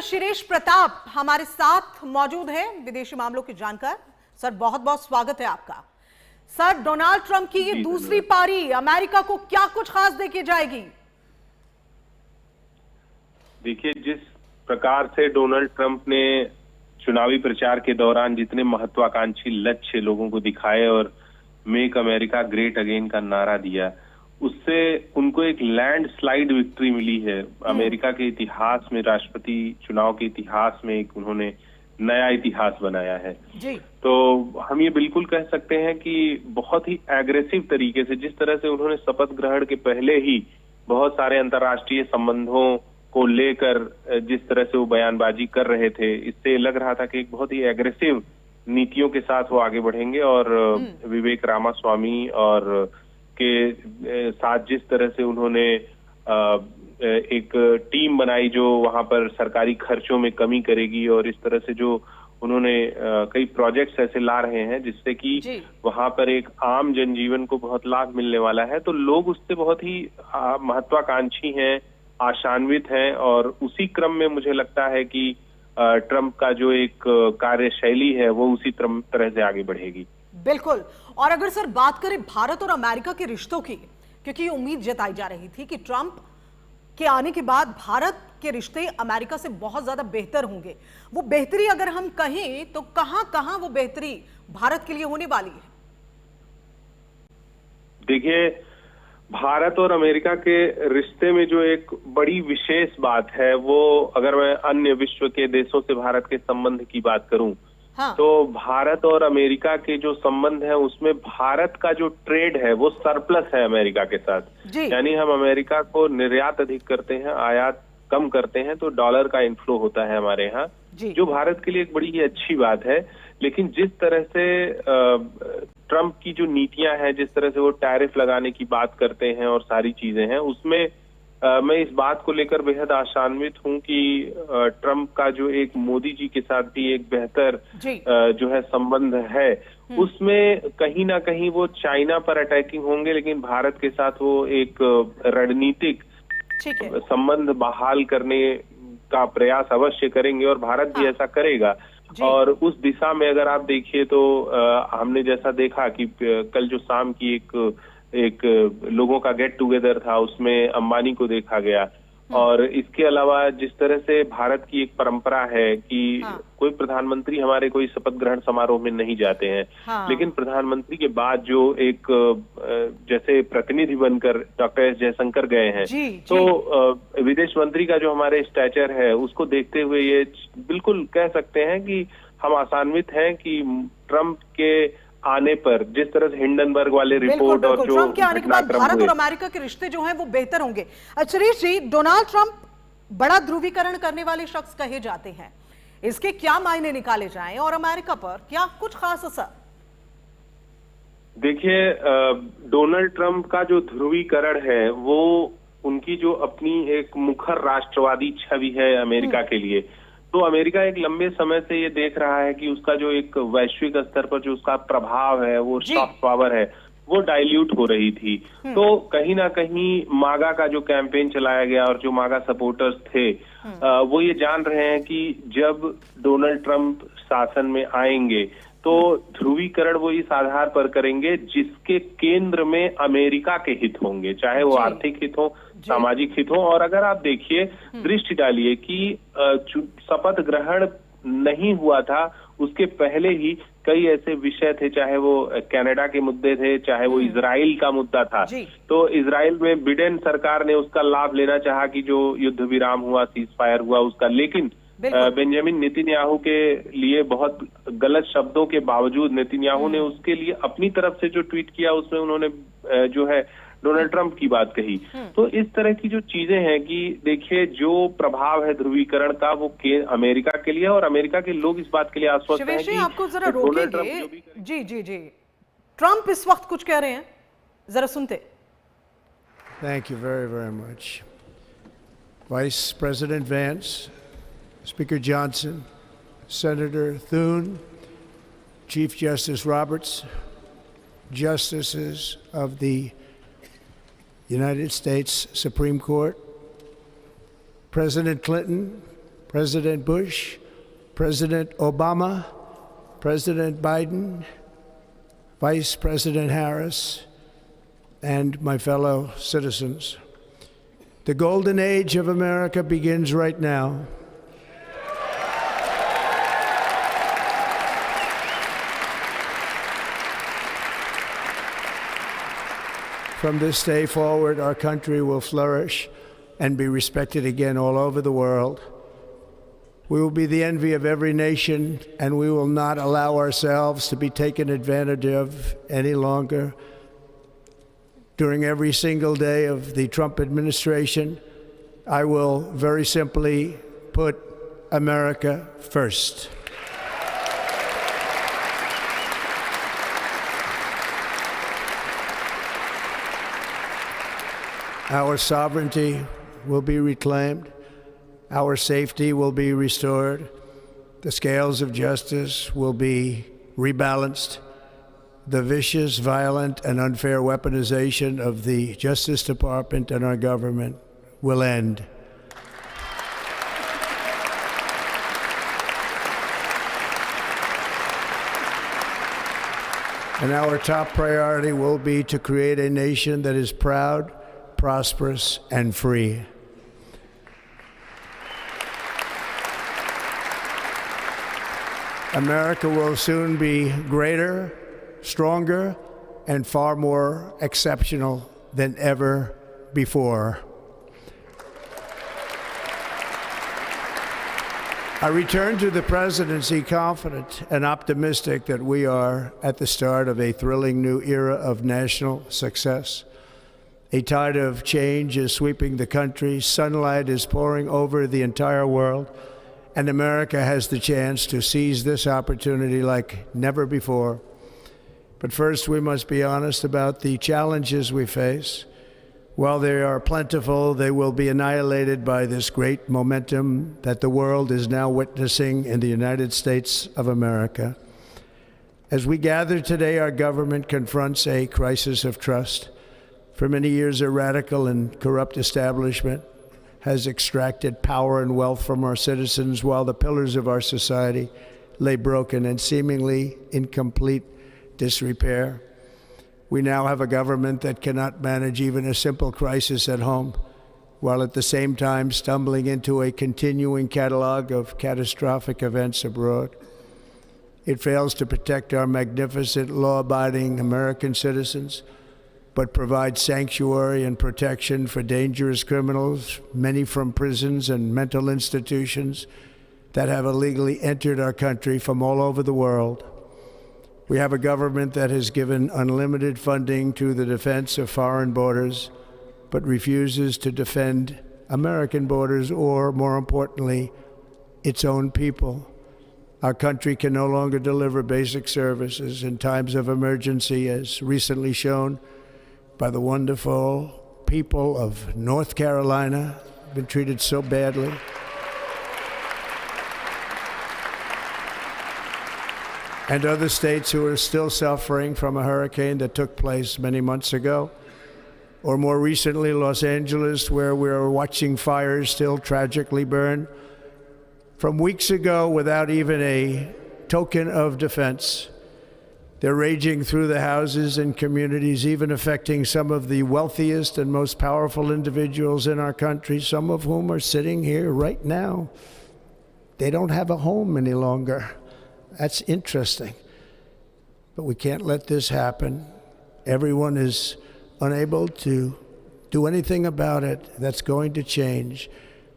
शिरीष प्रताप हमारे साथ मौजूद है, विदेशी मामलों के जानकार। सर बहुत बहुत स्वागत है आपका। सर, डोनाल्ड ट्रंप की ये दूसरी पारी अमेरिका को क्या कुछ खास देके जाएगी? देखिए, जिस प्रकार से डोनाल्ड ट्रंप ने चुनावी प्रचार के दौरान जितने महत्वाकांक्षी लक्ष्य लोगों को दिखाए और मेक अमेरिका ग्रेट अगेन का नारा दिया, उससे उनको एक लैंडस्लाइड विक्ट्री मिली है। अमेरिका के इतिहास में, राष्ट्रपति चुनाव के इतिहास में एक उन्होंने नया इतिहास बनाया है जी। तो हम ये बिल्कुल कह सकते हैं कि बहुत ही एग्रेसिव तरीके से, जिस तरह से उन्होंने शपथ ग्रहण के पहले ही बहुत सारे अंतर्राष्ट्रीय संबंधों को लेकर जिस तरह से वो बयानबाजी कर रहे थे, इससे लग रहा था कि एक बहुत ही एग्रेसिव नीतियों के साथ वो आगे बढ़ेंगे। और विवेक रामास्वामी और के साथ जिस तरह से उन्होंने एक टीम बनाई जो वहां पर सरकारी खर्चों में कमी करेगी, और इस तरह से जो उन्होंने कई प्रोजेक्ट्स ऐसे ला रहे हैं जिससे कि वहां पर एक आम जनजीवन को बहुत लाभ मिलने वाला है, तो लोग उससे बहुत ही महत्वाकांक्षी हैं, आशान्वित हैं। और उसी क्रम में मुझे लगता है कि ट्रंप का जो एक कार्यशैली है वो उसी तरह से आगे बढ़ेगी। बिल्कुल। और अगर सर बात करें भारत और अमेरिका के रिश्तों की, क्योंकि उम्मीद जताई जा रही थी कि ट्रंप के आने के बाद भारत के रिश्ते अमेरिका से बहुत ज्यादा बेहतर होंगे, वो बेहतरी अगर हम कहें तो कहां कहां वो बेहतरी भारत के लिए होने वाली है? देखिए, भारत और अमेरिका के रिश्ते में जो एक बड़ी विशेष बात है, वो अगर मैं अन्य विश्व के देशों से भारत के संबंध की बात करूं, हाँ। तो भारत और अमेरिका के जो संबंध है उसमें भारत का जो ट्रेड है वो सरप्लस है अमेरिका के साथ। यानी हम अमेरिका को निर्यात अधिक करते हैं, आयात कम करते हैं, तो डॉलर का इनफ्लो होता है हमारे यहाँ, जो भारत के लिए एक बड़ी ही अच्छी बात है। लेकिन जिस तरह से ट्रंप की जो नीतियां हैं, जिस तरह से वो टैरिफ लगाने की बात करते हैं और सारी चीजें हैं, उसमें मैं इस बात को लेकर बेहद आशान्वित हूं कि ट्रंप का जो एक मोदी जी के साथ भी एक बेहतर जो है संबंध है, उसमें कहीं ना कहीं वो चाइना पर अटैकिंग होंगे, लेकिन भारत के साथ वो एक रणनीतिक संबंध बहाल करने का प्रयास अवश्य करेंगे और भारत भी ऐसा करेगा। और उस दिशा में अगर आप देखिए तो हमने जैसा देखा कि कल जो शाम की एक लोगों का गेट टुगेदर था, उसमें अंबानी को देखा गया। और इसके अलावा जिस तरह से भारत की एक परंपरा है कि कोई प्रधानमंत्री हमारे कोई शपथ ग्रहण समारोह में नहीं जाते हैं, लेकिन प्रधानमंत्री के बाद जो एक जैसे प्रतिनिधि बनकर डॉक्टर एस जयशंकर गए हैं, तो विदेश मंत्री का जो हमारे स्टैचर है उसको देखते हुए ये बिल्कुल कह सकते हैं कि हम आशान्वित हैं कि ट्रंप के आने पर, जिस तरह से हिंडनबर्ग वाले रिपोर्ट और जो ट्रंप के आने के बाद भारत और अमेरिका के रिश्ते जो हैं वो बेहतर होंगे। शिरीष जी, डोनाल्ड ट्रंप बड़ा ध्रुवीकरण करने वाले शख्स कहे जाते हैं, इसके क्या मायने निकाले जाएं और अमेरिका पर क्या कुछ खास असर? देखिए, डोनाल्ड ट्रंप का जो ध्रुवीकरण है वो उनकी जो अपनी एक मुखर राष्ट्रवादी छवि है अमेरिका के लिए, तो अमेरिका एक लंबे समय से ये देख रहा है कि उसका जो एक वैश्विक स्तर पर जो उसका प्रभाव है, वो सॉफ्ट पावर है, वो डाइल्यूट हो रही थी। तो कहीं ना कहीं मागा का जो कैंपेन चलाया गया और जो मागा सपोर्टर्स थे, वो ये जान रहे हैं कि जब डोनाल्ड ट्रंप शासन में आएंगे तो ध्रुवीकरण वो इस आधार पर करेंगे जिसके केंद्र में अमेरिका के हित होंगे, चाहे वो आर्थिक हित हो, सामाजिक हित हो। और अगर आप देखिए, दृष्टि डालिए कि शपथ ग्रहण नहीं हुआ था, उसके पहले ही कई ऐसे विषय थे, चाहे वो कनाडा के मुद्दे थे, चाहे वो इजराइल का मुद्दा था, तो इजराइल में बिडेन सरकार ने उसका लाभ लेना चाहा कि जो युद्ध विराम हुआ, सीज फायर हुआ उसका, लेकिन बेंजामिन नेतन्याहू के लिए बहुत गलत शब्दों के बावजूद नेतन्याहू ने उसके लिए अपनी तरफ से जो ट्वीट किया उसमें उन्होंने जो है डोनाल्ड ट्रंप की बात कही। तो इस तरह की जो चीजें हैं कि देखिए, जो प्रभाव है ध्रुवीकरण का वो अमेरिका के लिए, और अमेरिका के लोग इस बात के लिए आश्वस्त हैं कि आपको जरा रोकेंगे। जी जी जी, ट्रंप इस वक्त कुछ कह रहे हैं, जरा सुनते। Thank you very very much. Vice president Vance, Speaker Johnson, Senator Thune, Chief Justice Roberts, Justices of the United States Supreme Court, President Clinton, President Bush, President Obama, President Biden, Vice President Harris, and my fellow citizens. The golden age of America begins right now. From this day forward, our country will flourish and be respected again all over the world. We will be the envy of every nation, and we will not allow ourselves to be taken advantage of any longer. During every single day of the Trump administration, I will very simply put America first. Our sovereignty will be reclaimed. Our safety will be restored. The scales of justice will be rebalanced. The vicious, violent, and unfair weaponization of the Justice Department and our government will end. And our top priority will be to create a nation that is proud, prosperous, and free. America will soon be greater, stronger, and far more exceptional than ever before. I return to the presidency confident and optimistic that we are at the start of a thrilling new era of national success. A tide of change is sweeping the country, sunlight is pouring over the entire world, and America has the chance to seize this opportunity like never before. But first, we must be honest about the challenges we face. While they are plentiful, they will be annihilated by this great momentum that the world is now witnessing in the United States of America. As we gather today, our government confronts a crisis of trust. For many years, a radical and corrupt establishment has extracted power and wealth from our citizens while the pillars of our society lay broken and seemingly in complete disrepair. We now have a government that cannot manage even a simple crisis at home, while at the same time stumbling into a continuing catalog of catastrophic events abroad. It fails to protect our magnificent, law-abiding American citizens, but provides sanctuary and protection for dangerous criminals, many from prisons and mental institutions that have illegally entered our country from all over the world. We have a government that has given unlimited funding to the defense of foreign borders, but refuses to defend American borders or, more importantly, its own people. Our country can no longer deliver basic services in times of emergency, as recently shown by the wonderful people of North Carolina, been treated so badly. And other states who are still suffering from a hurricane that took place many months ago. Or more recently, Los Angeles, where we're watching fires still tragically burn from weeks ago without even a token of defense. They're raging through the houses and communities, even affecting some of the wealthiest and most powerful individuals in our country, some of whom are sitting here right now. They don't have a home any longer. That's interesting. But we can't let this happen. Everyone is unable to do anything about it. That's going to change.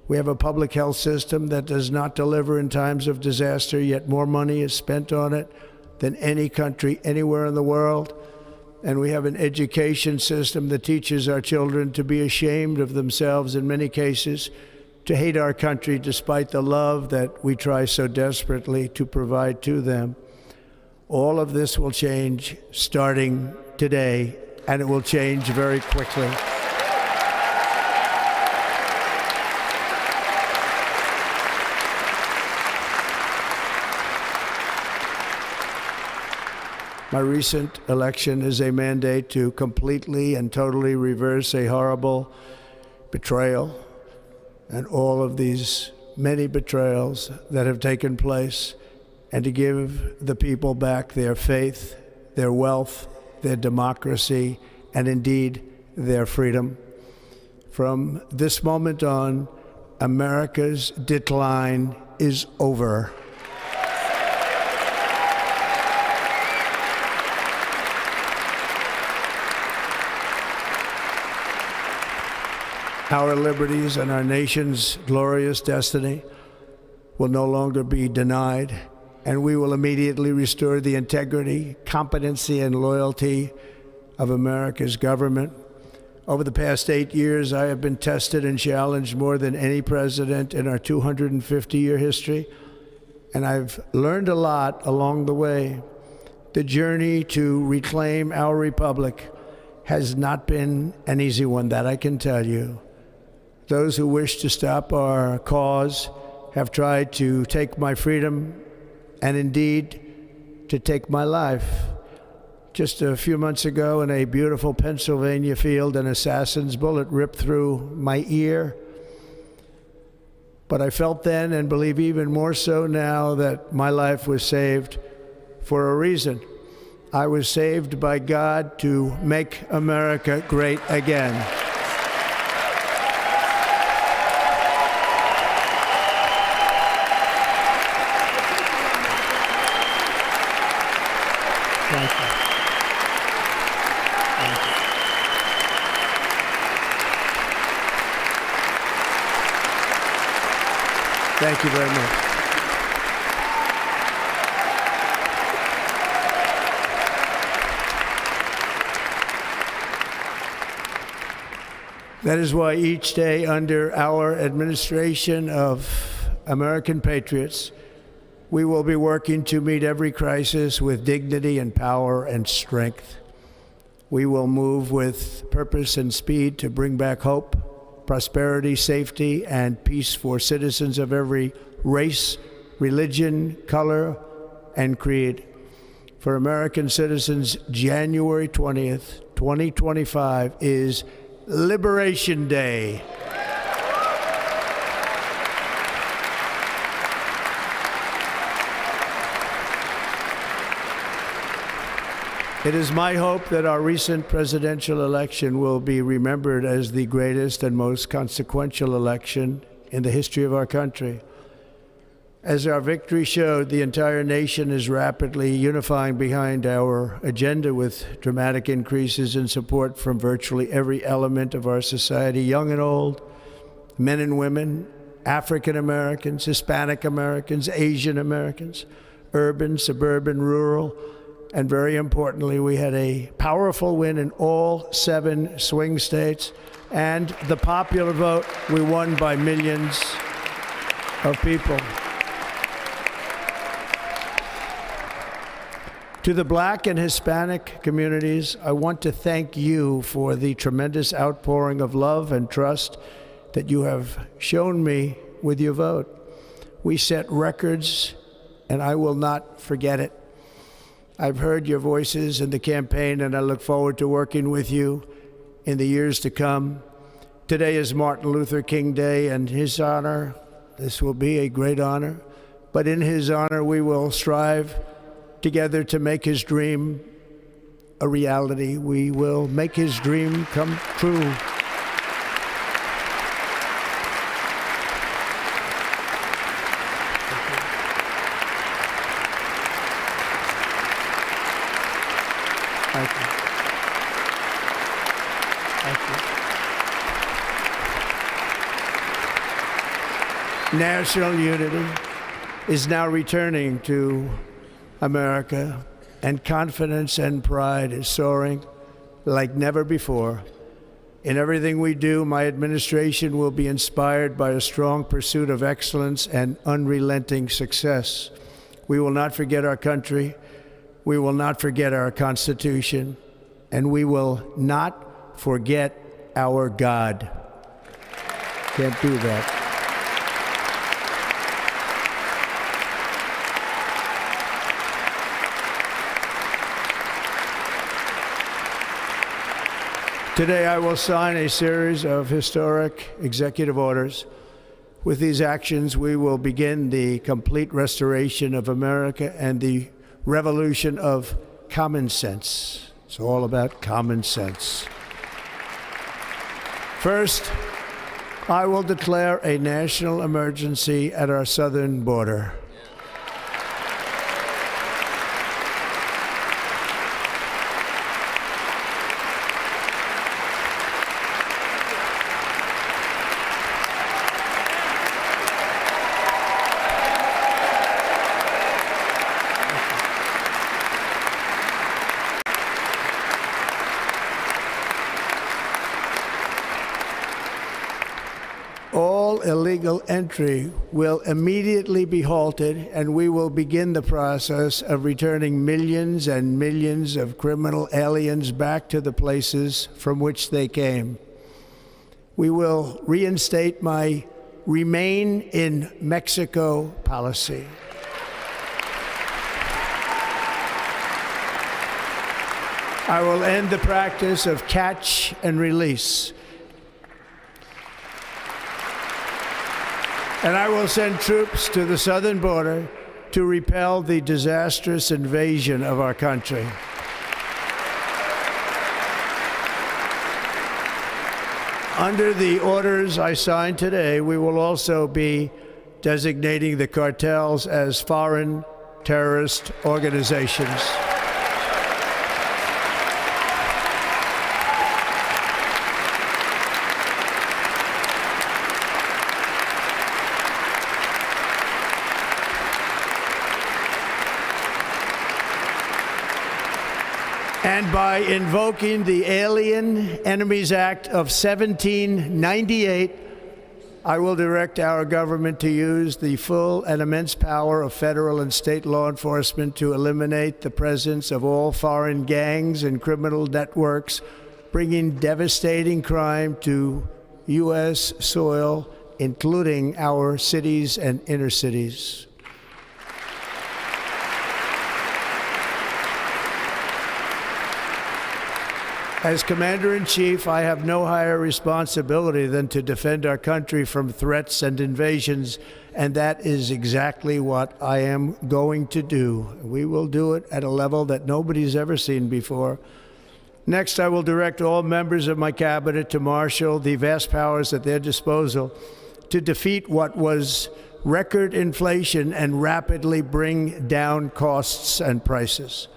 We have a public health system that does not deliver in times of disaster, yet more money is spent on it than any country anywhere in the world. And we have an education system that teaches our children to be ashamed of themselves in many cases, to hate our country despite the love that we try so desperately to provide to them. All of this will change starting today, and it will change very quickly. My recent election is a mandate to completely and totally reverse a horrible betrayal and all of these many betrayals that have taken place, and to give the people back their faith, their wealth, their democracy, and indeed their freedom. From this moment on, America's decline is over. Our liberties and our nation's glorious destiny will no longer be denied, and we will immediately restore the integrity, competency, and loyalty of America's government. Over the past 8 years, I have been tested and challenged more than any president in our 250-year history, and I've learned a lot along the way. The journey to reclaim our republic has not been an easy one, that I can tell you. Those who wish to stop our cause have tried to take my freedom and indeed to take my life. Just a few months ago in a beautiful Pennsylvania field, an assassin's bullet ripped through my ear. But I felt then, and believe even more so now, that my life was saved for a reason. I was saved by God to make America great again. Thank you. Thank you very much. That is why each day under our administration of American patriots, we will be working to meet every crisis with dignity and power and strength. We will move with purpose and speed to bring back hope, prosperity, safety, and peace for citizens of every race, religion, color, and creed. For American citizens, January 20th, 2025 is Liberation Day. It is my hope that our recent presidential election will be remembered as the greatest and most consequential election in the history of our country. As our victory showed, the entire nation is rapidly unifying behind our agenda with dramatic increases in support from virtually every element of our society, young and old, men and women, African Americans, Hispanic Americans, Asian Americans, urban, suburban, rural, and very importantly, we had a powerful win in all 7 swing states, and the popular vote, we won by millions of people. To the Black and Hispanic communities, I want to thank you for the tremendous outpouring of love and trust that you have shown me with your vote. We set records, and I will not forget it. I've heard your voices in the campaign, and I look forward to working with you in the years to come. Today is Martin Luther King Day, and his honor, this will be a great honor, but in his honor we will strive together to make his dream a reality. We will make his dream come true. Thank you. Thank you. National unity is now returning to America, and confidence and pride is soaring like never before. In everything we do, my administration will be inspired by a strong pursuit of excellence and unrelenting success. We will not forget our country. We will not forget our Constitution, and we will not forget our God. Can't do that. Today, I will sign a series of historic executive orders With these actions, we will begin the complete restoration of America and the revolution of common sense. It's all about common sense. First, I will declare a national emergency at our southern border. All illegal entry will immediately be halted, and we will begin the process of returning millions and millions of criminal aliens back to the places from which they came. We will reinstate my Remain in Mexico policy. I will end the practice of catch and release. And I will send troops to the southern border to repel the disastrous invasion of our country. Under the orders I signed today, we will also be designating the cartels as foreign terrorist organizations. And by invoking the Alien Enemies Act of 1798, I will direct our government to use the full and immense power of federal and state law enforcement to eliminate the presence of all foreign gangs and criminal networks, bringing devastating crime to U.S. soil, including our cities and inner cities. As Commander-in-Chief, I have no higher responsibility than to defend our country from threats and invasions, and that is exactly what I am going to do. We will do it at a level that nobody's ever seen before. Next, I will direct all members of my cabinet to marshal the vast powers at their disposal to defeat what was record inflation and rapidly bring down costs and prices.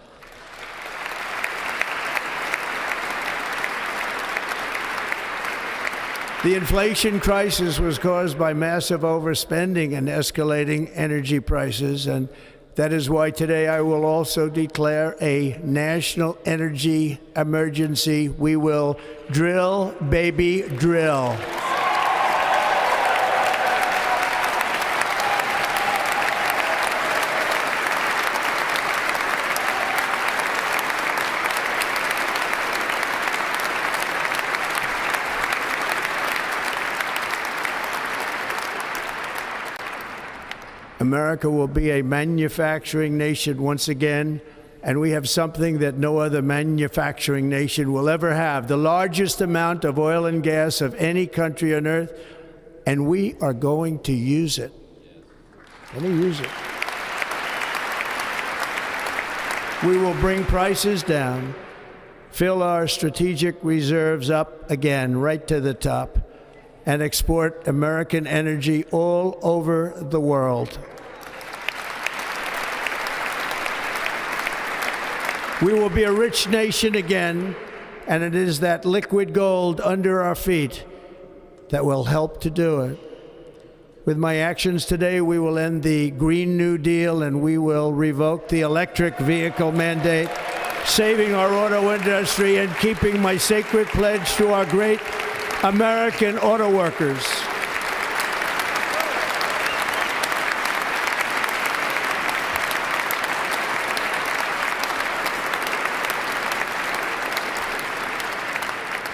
The inflation crisis was caused by massive overspending and escalating energy prices, and that is why today I will also declare a national energy emergency. We will drill, baby, drill. America will be a manufacturing nation once again, and we have something that no other manufacturing nation will ever have, the largest amount of oil and gas of any country on earth, and we are going to use it. We will bring prices down, fill our strategic reserves up again, right to the top, and export American energy all over the world. We will be a rich nation again, and it is that liquid gold under our feet that will help to do it. With my actions today, we will end the Green New Deal, and we will revoke the electric vehicle mandate, saving our auto industry and keeping my sacred pledge to our great American auto workers.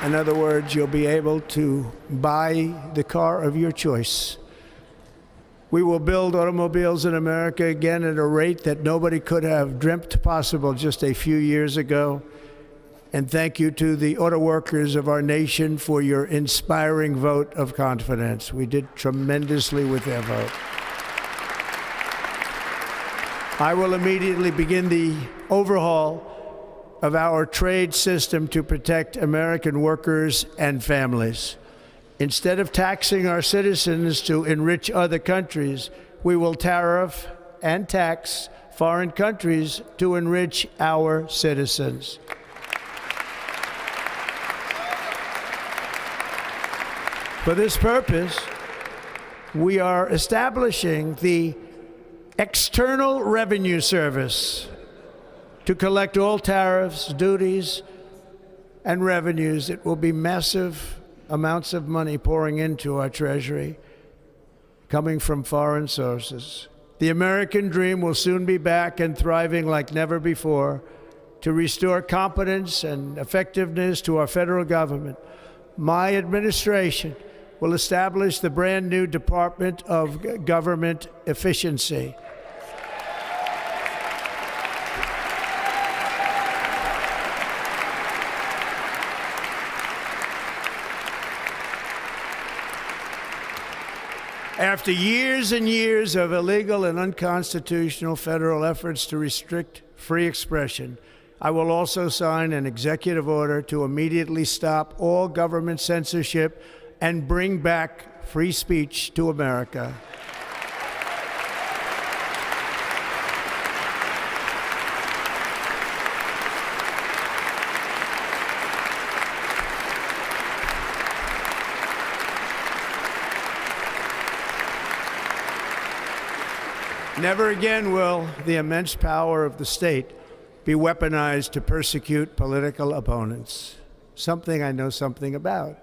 In other words, you'll be able to buy the car of your choice. We will build automobiles in America again at a rate that nobody could have dreamt possible just a few years ago. And thank you to the auto workers of our nation for your inspiring vote of confidence. We did tremendously with their vote. I will immediately begin the overhaul of our trade system to protect American workers and families. Instead of taxing our citizens to enrich other countries, we will tariff and tax foreign countries to enrich our citizens. For this purpose, we are establishing the External Revenue Service to collect all tariffs, duties, and revenues. It will be massive amounts of money pouring into our treasury, coming from foreign sources. The American dream will soon be back and thriving like never before to restore competence and effectiveness to our federal government. My administration will establish the brand new Department of Government Efficiency. After years and years of illegal and unconstitutional federal efforts to restrict free expression, I will also sign an executive order to immediately stop all government censorship and bring back free speech to America. Never again will the immense power of the state be weaponized to persecute political opponents, something I know something about.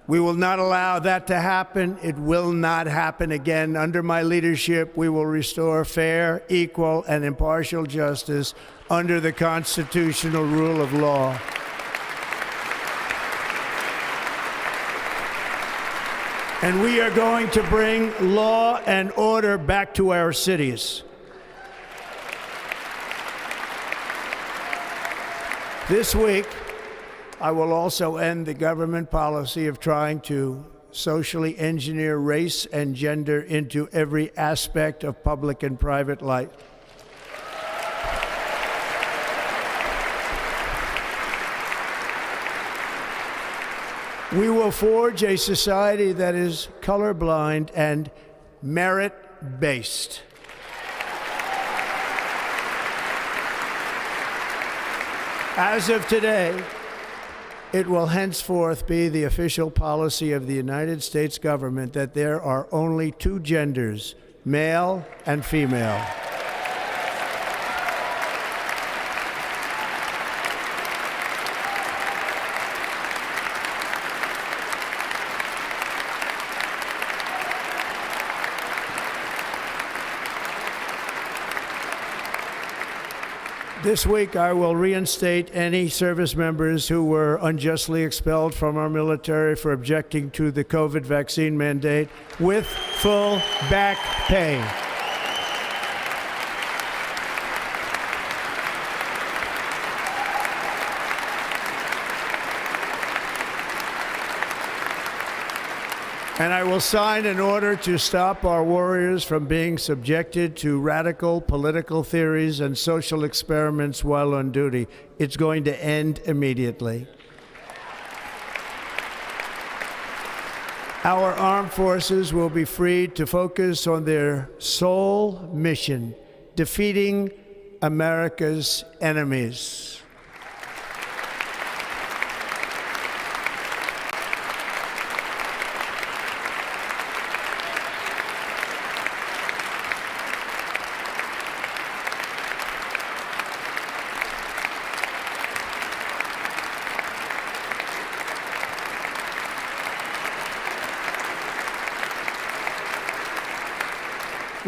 We will not allow that to happen. It will not happen again. Under my leadership, we will restore fair, equal, and impartial justice under the constitutional rule of law. And we are going to bring law and order back to our cities. This week, I will also end the government policy of trying to socially engineer race and gender into every aspect of public and private life. We will forge a society that is colorblind and merit-based. As of today, it will henceforth be the official policy of the United States government that there are only two genders, male and female. This week, I will reinstate any service members who were unjustly expelled from our military for objecting to the COVID vaccine mandate with full back pay. And I will sign an order to stop our warriors from being subjected to radical political theories and social experiments while on duty. It's going to end immediately. Our armed forces will be freed to focus on their sole mission, defeating America's enemies.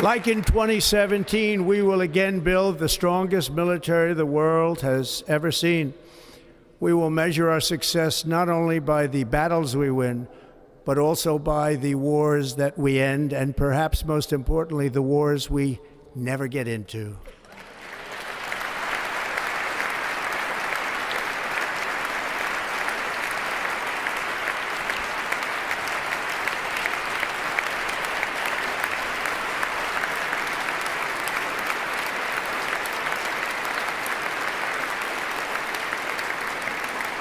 Like in 2017, we will again build the strongest military the world has ever seen. We will measure our success not only by the battles we win, but also by the wars that we end, and perhaps most importantly, the wars we never get into.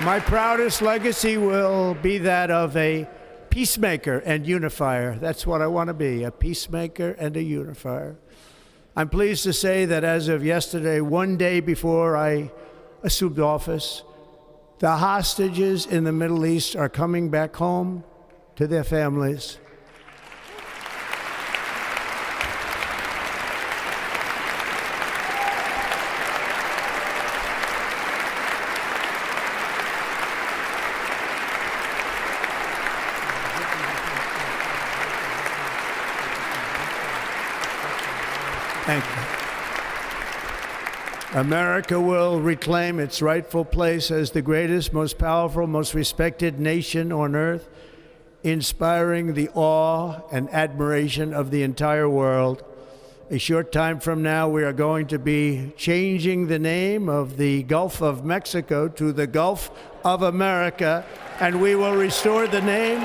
My proudest legacy will be that of a peacemaker and unifier. That's what I want to be, a peacemaker and a unifier. I'm pleased to say that as of yesterday, one day before I assumed office, the hostages in the Middle East are coming back home to their families. Thank you. America will reclaim its rightful place as the greatest, most powerful, most respected nation on earth, inspiring the awe and admiration of the entire world. A short time from now, we are going to be changing the name of the Gulf of Mexico to the Gulf of America, and we will restore the name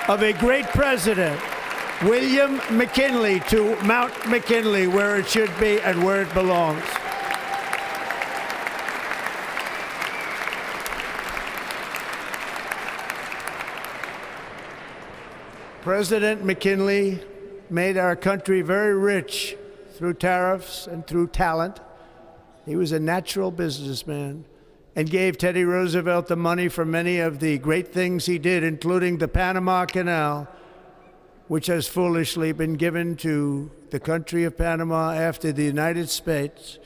of a great president, William McKinley, to Mount McKinley, where it should be and where it belongs. President McKinley made our country very rich through tariffs and through talent. He was a natural businessman and gave Teddy Roosevelt the money for many of the great things he did, including the Panama Canal, which has foolishly been given to the country of Panama after the United States.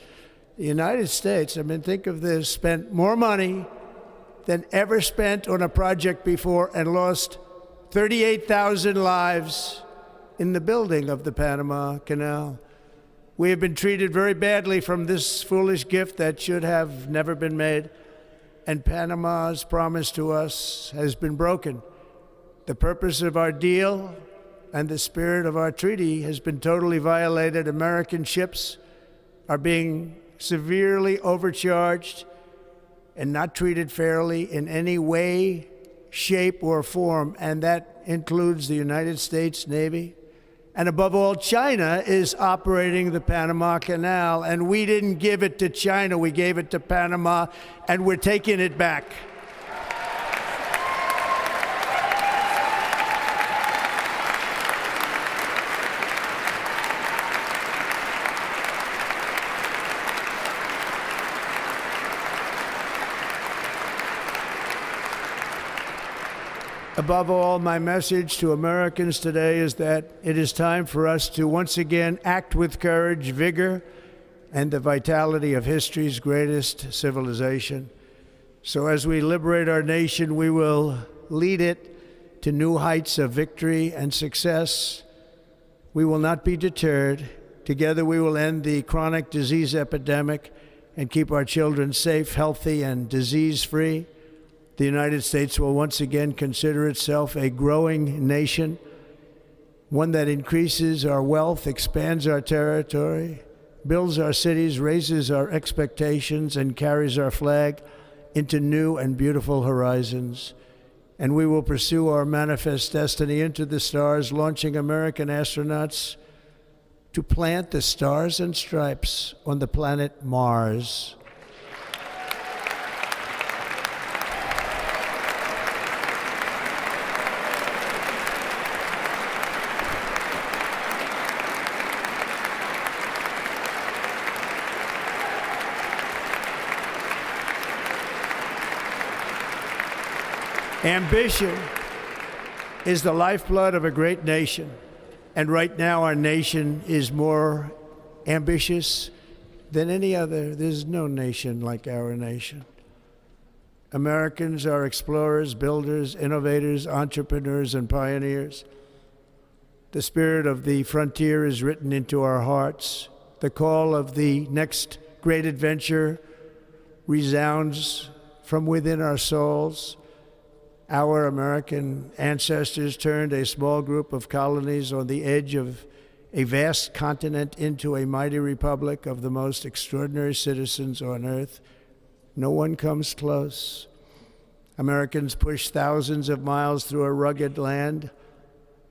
The United States, I mean, think of this, spent more money than ever spent on a project before and lost 38,000 lives in the building of the Panama Canal. We have been treated very badly from this foolish gift that should have never been made, and Panama's promise to us has been broken. The purpose of our deal and the spirit of our treaty has been totally violated. American ships are being severely overcharged and not treated fairly in any way, shape, or form, and that includes the United States Navy. And above all, China is operating the Panama Canal, and we didn't give it to China, we gave it to Panama, and we're taking it back. Above all, my message to Americans today is that it is time for us to once again act with courage, vigor, and the vitality of history's greatest civilization. So as we liberate our nation, we will lead it to new heights of victory and success. We will not be deterred. Together we will end the chronic disease epidemic and keep our children safe, healthy, and disease-free. The United States will once again consider itself a growing nation, one that increases our wealth, expands our territory, builds our cities, raises our expectations, and carries our flag into new and beautiful horizons. And we will pursue our manifest destiny into the stars, launching American astronauts to plant the stars and stripes on the planet Mars. Ambition is the lifeblood of a great nation, and right now our nation is more ambitious than any other. There's no nation like our nation. Americans are explorers, builders, innovators, entrepreneurs, and pioneers. The spirit of the frontier is written into our hearts. The call of the next great adventure resounds from within our souls. Our American ancestors turned a small group of colonies on the edge of a vast continent into a mighty republic of the most extraordinary citizens on earth. No one comes close. Americans pushed thousands of miles through a rugged land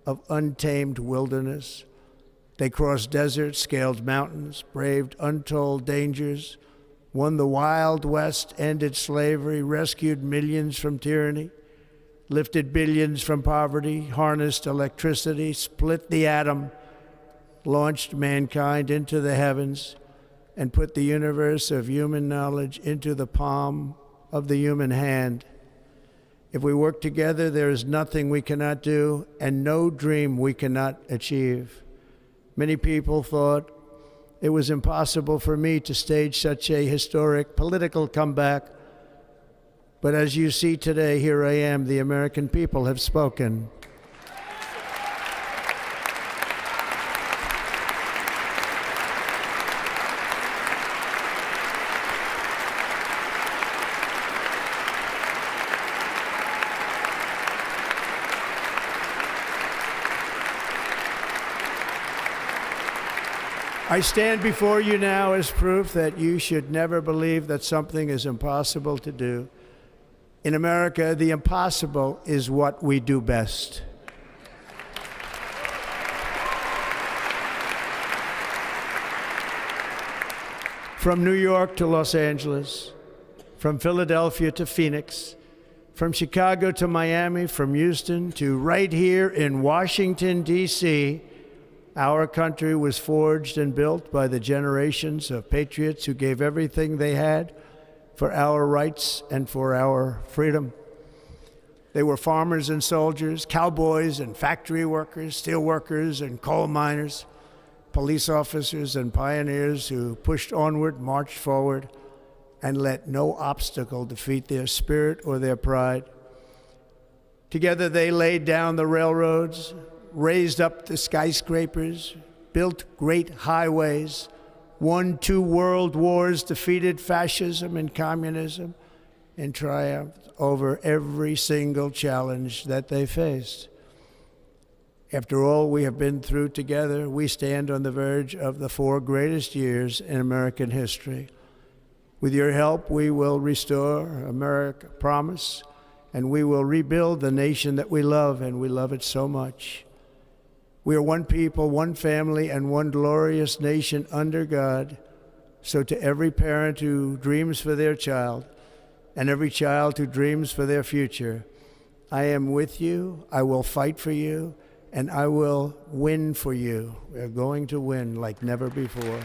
of untamed wilderness. They crossed deserts, scaled mountains, braved untold dangers, won the Wild West, ended slavery, rescued millions from tyranny, lifted billions from poverty, harnessed electricity, split the atom, launched mankind into the heavens, and put the universe of human knowledge into the palm of the human hand. If we work together, there is nothing we cannot do and no dream we cannot achieve. Many people thought it was impossible for me to stage such a historic political comeback. But as you see today, here I am. The American people have spoken. I stand before you now as proof that you should never believe that something is impossible to do. In America, the impossible is what we do best. From New York to Los Angeles, from Philadelphia to Phoenix, from Chicago to Miami, from Houston to right here in Washington, D.C., our country was forged and built by the generations of patriots who gave everything they had for our rights and for our freedom. They were farmers and soldiers, cowboys and factory workers, steel workers and coal miners, police officers and pioneers who pushed onward, marched forward, and let no obstacle defeat their spirit or their pride. Together they laid down the railroads, raised up the skyscrapers, built great highways, won 2 world wars, defeated fascism and communism, and triumphed over every single challenge that they faced. After all we have been through together, we stand on the verge of the 4 greatest years in American history. With your help, we will restore America, promise, and we will rebuild the nation that we love, and we love it so much. We are one people, one family, and one glorious nation under God. So to every parent who dreams for their child, and every child who dreams for their future, I am with you, I will fight for you, and I will win for you. We are going to win like never before.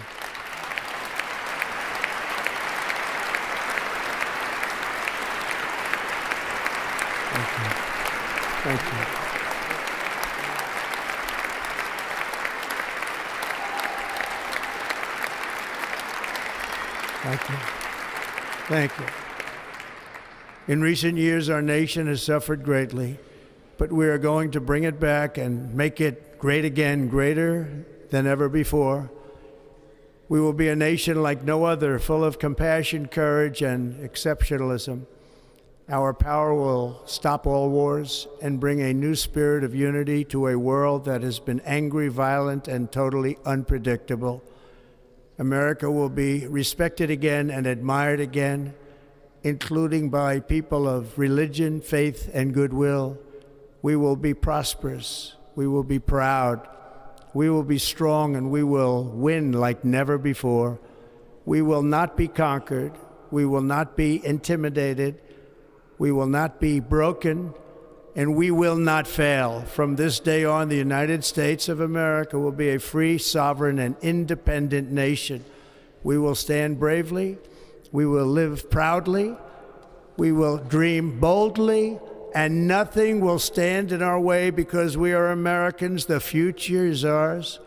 Thank you. Thank you. Thank you. Thank you. In recent years, our nation has suffered greatly, but we are going to bring it back and make it great again, greater than ever before. We will be a nation like no other, full of compassion, courage, and exceptionalism. Our power will stop all wars and bring a new spirit of unity to a world that has been angry, violent, and totally unpredictable. America will be respected again and admired again, including by people of religion, faith, and goodwill. We will be prosperous. We will be proud. We will be strong, and we will win like never before. We will not be conquered. We will not be intimidated. We will not be broken, and we will not fail. From this day on, the United States of America will be a free, sovereign, and independent nation. We will stand bravely. We will live proudly. We will dream boldly, and nothing will stand in our way because we are Americans. The future is ours,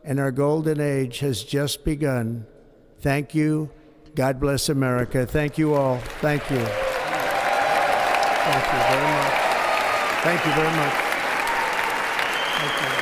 and our golden age has just begun. Thank you. God bless America. Thank you all. Thank you. Thank you very much. Thank you very much. Thank you.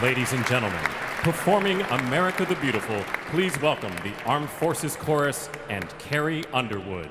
Ladies and gentlemen, performing America the Beautiful, please welcome the Armed Forces Chorus and Carrie Underwood.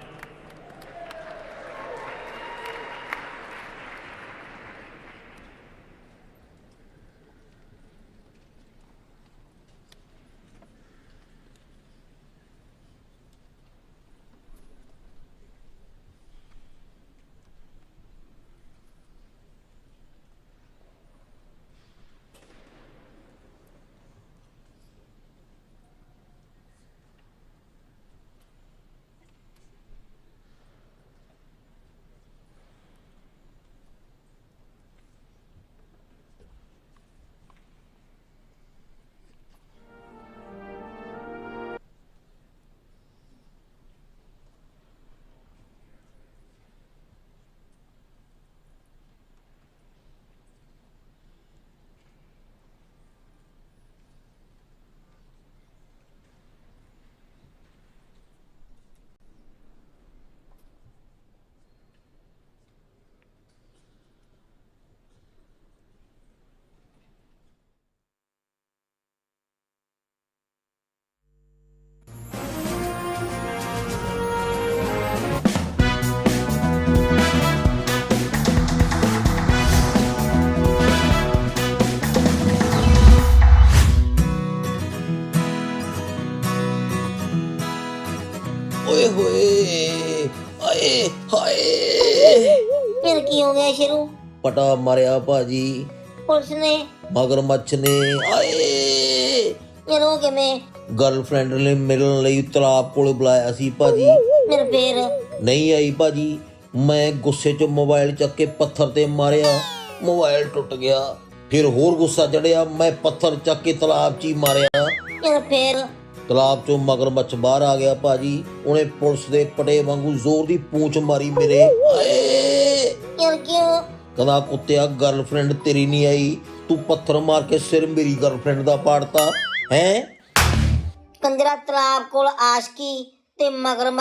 ਸ਼ੁਰੂ? ਪਟਾ ਮਾਰਿਆ ਭਾਜੀ, police ਨੇ? ਮਗਰਮੱਛ ਨੇ। ਆਏ ਯਾਰ ਉਹ ਕਿਵੇਂ? Girlfriend ਨੇ ਮਿਲਣ ਲਈ ਤਲਾਬ ਕੋਲ ਬੁਲਾਇਆ ਸੀ ਭਾਜੀ, ਫਿਰ ਫੇਰ? ਨਹੀਂ ਆਈ ਭਾਜੀ। ਮੈਂ ਗੁੱਸੇ 'ਚ ਮੋਬਾਈਲ ਚੱਕ ਕੇ ਪੱਥਰ ਤੇ ਮਾਰਿਆ, ਮੋਬਾਈਲ ਟੁੱਟ ਗਿਆ। ਫਿਰ ਹੋਰ ਗੁੱਸਾ ਚੜਿਆ, ਮੈਂ ਪੱਥਰ ਚੱਕ ਕੇ ਤਲਾਬ 'ਚ ਹੀ ਮਾਰਿਆ। ਯਾਰ ਫੇਰ? ਤਲਾਬ 'ਚੋਂ ਮਗਰਮੱਛ ਬਾਹਰ ਆ ਗਿਆ ਭਾਜੀ। ਉਹਨੇ ਪੁਲਿਸ ਦੇ ਪਟੇ ਵਾਂਗੂ ਜ਼ੋਰ ਦੀ ਪੂੰਛ ਮਾਰੀ ਮੇਰੇ। ਆਏ ਯਾਰ ਕਿਉਂ? ਕਹਿੰਦਾ ਕੁੱਤਿਆ, ਗਰਲਫ੍ਰੈਂਡ ਤੇਰੀ ਨਹੀਂ ਆਈ, ਤੂੰ ਪੱਥਰ ਮਾਰ ਕੇ ਸਿਰ ਮੇਰੀ ਗਰਲਫ੍ਰੈਂਡ ਦਾ ਪਾੜਤਾ ਹੈ। ਕੰਜਰਾ ਤਲਾਬ ਕੋਲ ਆਸ਼ਕੀ ਤੇ ਮਗਰਮੱਛ